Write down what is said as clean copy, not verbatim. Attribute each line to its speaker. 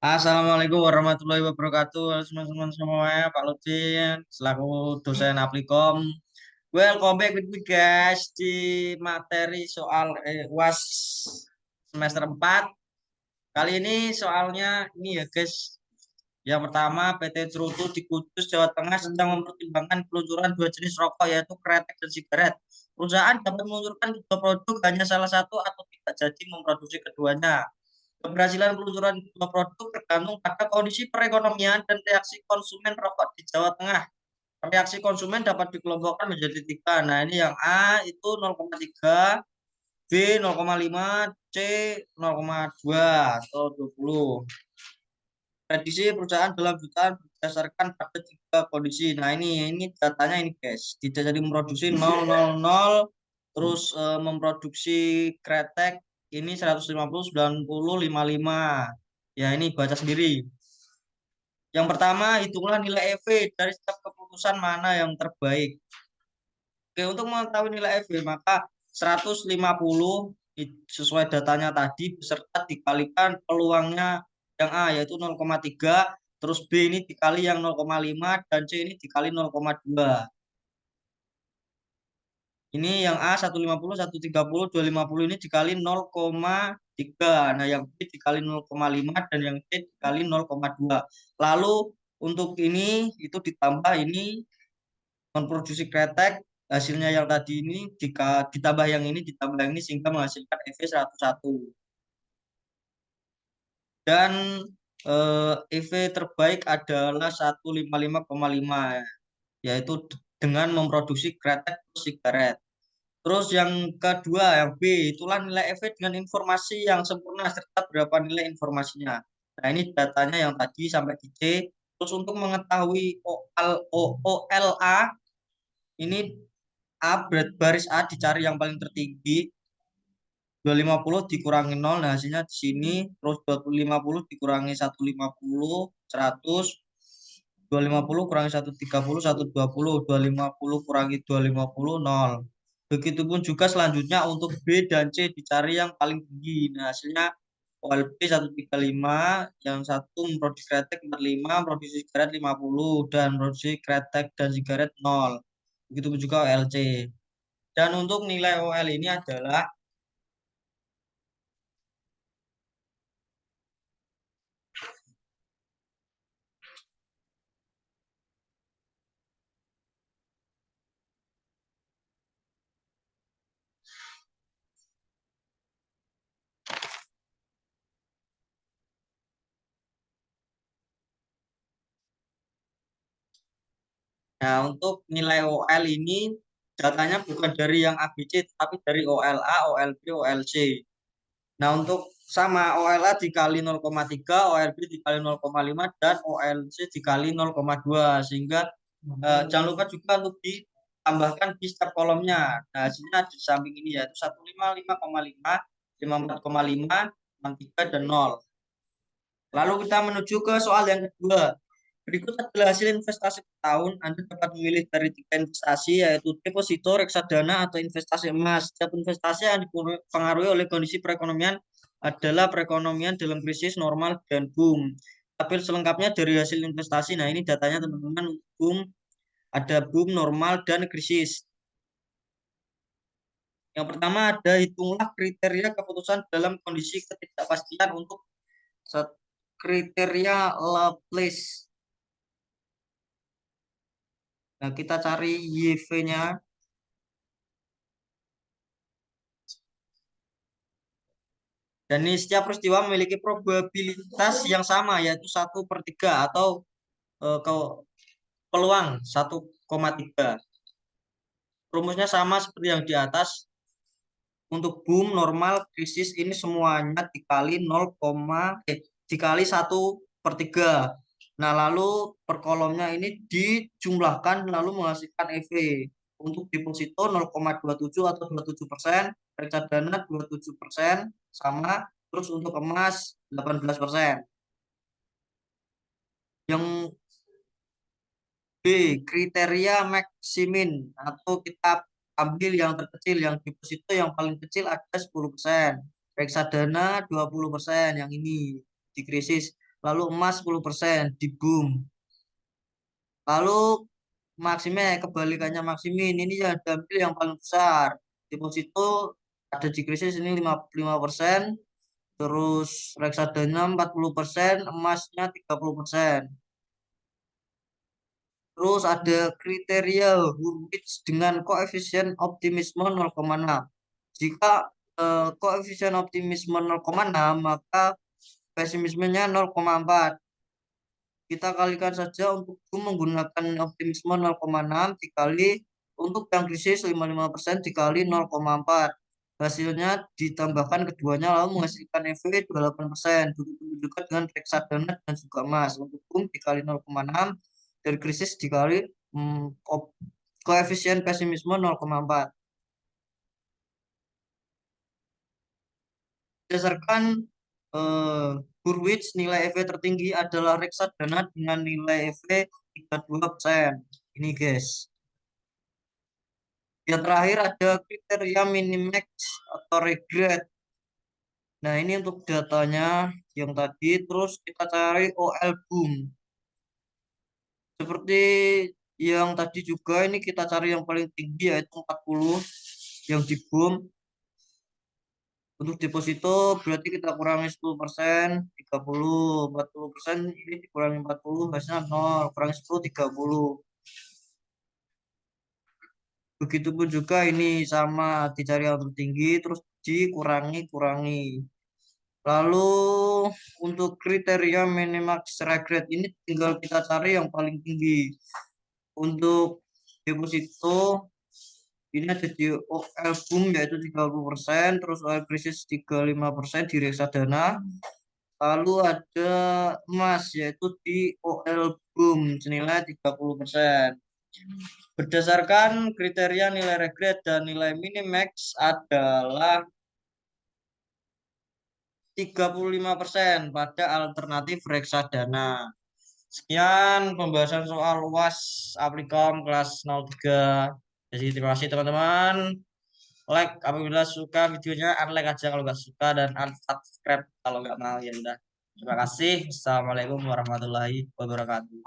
Speaker 1: Assalamualaikum warahmatullahi wabarakatuh. Halo teman-teman semuanya, Pak Lutin selaku dosen Aplikom. Welcome back with me guys di materi soal UAS semester 4. Kali ini soalnya ini ya guys. Yang pertama, PT Cerutu di Kudus, Jawa Tengah sedang mempertimbangkan peluncuran dua jenis rokok yaitu kretek dan sigaret. Perusahaan dapat meluncurkan kedua produk hanya salah satu atau tidak jadi memproduksi keduanya. Keberhasilan peluncuran dua produk tergantung pada kondisi perekonomian dan reaksi konsumen rokok di Jawa Tengah. Reaksi konsumen dapat dikelompokkan menjadi tiga. Nah, ini yang A itu 0,3, B 0,5, C 0,2 atau 20. Prediksi perusahaan dalam jutaan berdasarkan pada tiga kondisi. Nah, ini datanya ini guys. Tidak jadi memproduksi 000, terus memproduksi kretek ini 150, 90, 55. Ya, ini baca sendiri. Yang pertama, hitunglah nilai EV dari setiap keputusan mana yang terbaik. Oke, untuk mengetahui nilai EV, maka 150 sesuai datanya tadi beserta dikalikan peluangnya yang A yaitu 0,3, terus B ini dikali yang 0,5 dan C ini dikali 0,2. Ini yang A 150, 130, 250 ini dikali 0,3. Nah, yang B dikali 0,5 dan yang C dikali 0,2. Lalu untuk ini itu ditambah ini memproduksi kretek hasilnya yang tadi ini ditambah yang ini ditambah yang ini sehingga menghasilkan EV 101. Dan EV terbaik adalah 155,5 yaitu dengan memproduksi kretek plus sigaret. Terus yang kedua, yang B, itulah nilai EV dengan informasi yang sempurna serta berapa nilai informasinya. Nah, ini datanya yang tadi sampai di C. Terus untuk mengetahui OLA, ini A, berat baris A dicari yang paling tertinggi. 250 dikurangi 0, nah hasilnya di sini. Terus 250 dikurangi 150, 100. 250 kurangi 130, 120, 250 kurangi 250, 0. Begitupun juga selanjutnya untuk B dan C dicari yang paling tinggi. Nah, hasilnya OLB 135, yang satu memproduksi kretek 45, produksi sigaret 50, dan produksi kretek dan sigaret 0. Begitupun juga OLC. Dan untuk nilai OL ini adalah nah, untuk nilai OL ini datanya bukan dari yang ABC tapi dari OLA, OLB, OLC. Nah, untuk sama OLA dikali 0,3, OLB dikali 0,5 dan OLC dikali 0,2 sehingga jangan lupa juga untuk ditambahkan di setiap kolomnya. Nah, hasilnya di samping ini yaitu 155,5, 54,5, 63 dan 0. Lalu kita menuju ke soal yang kedua. Berikut adalah hasil investasi per tahun. Anda dapat memilih dari tiga investasi, yaitu deposito, reksadana, atau investasi emas. Setiap investasi yang dipengaruhi oleh kondisi perekonomian adalah perekonomian dalam krisis, normal, dan boom. Tabel selengkapnya dari hasil investasi. Nah, ini datanya teman-teman. Boom, ada boom, normal, dan krisis. Yang pertama ada hitunglah kriteria keputusan dalam kondisi ketidakpastian untuk kriteria Laplace. Nah, kita cari YV-nya. Dan ini setiap peristiwa memiliki probabilitas yang sama, yaitu 1/3 atau ke peluang 1,3. Rumusnya sama seperti yang di atas. Untuk boom, normal, krisis ini semuanya dikali dikali 1/3. Nah, lalu per kolomnya ini dijumlahkan lalu menghasilkan EV. Untuk deposito 0,27 atau 27%, reksadana 27%, sama. Terus untuk emas 18%. Yang B, kriteria maksimin atau kita ambil yang terkecil, yang deposito yang paling kecil ada 10%, reksadana 20%, yang ini di krisis. lalu emas 10% di boom. Lalu Maximin kebalikannya Maximin ini yang diambil yang paling besar. Deposito ada di krisis ini 55%, terus reksadana 40%, emasnya 30%. Terus ada kriteria Hurwitz dengan koefisien optimisme 0,6. Jika koefisien optimisme 0,6, maka pesimismenya 0,4. Kita kalikan saja untuk menggunakan optimisme 0,6 dikali untuk yang krisis 55% dikali 0,4. Hasilnya ditambahkan keduanya lalu menghasilkan EV 28%. Begitu juga dengan reksadana dan juga emas. Untuk boom dikali 0,6 dan krisis dikali koefisien pesimisme 0,4. Berdasarkan Hurwitz, nilai EV tertinggi adalah reksadana dengan nilai EV 32%. Ini guys. Yang terakhir ada kriteria minimax atau regret. Nah ini untuk datanya yang tadi. Terus kita cari OL boom. Seperti yang tadi juga ini kita cari yang paling tinggi yaitu 40 yang di boom. Untuk deposito berarti kita kurangi 10%, 30, 40%, ini dikurangi 40, hasilnya 0, kurangi 10, 30. Begitupun juga ini sama dicari yang tertinggi, terus kurangi. Lalu untuk kriteria minimax regret ini tinggal kita cari yang paling tinggi. Untuk deposito ini ada di OL boom yaitu 30%, terus OL krisis 35% di reksadana. Lalu ada emas yaitu di OL boom senilai 30%. Berdasarkan kriteria nilai regret dan nilai minimax adalah 35% pada alternatif reksadana. Sekian pembahasan soal UAS Aplikam kelas 03. Jadi terima kasih teman-teman. Like apabila suka videonya, unlike aja kalau nggak suka dan unsubscribe kalau nggak mau ya udah. Terima kasih. Assalamualaikum warahmatullahi wabarakatuh.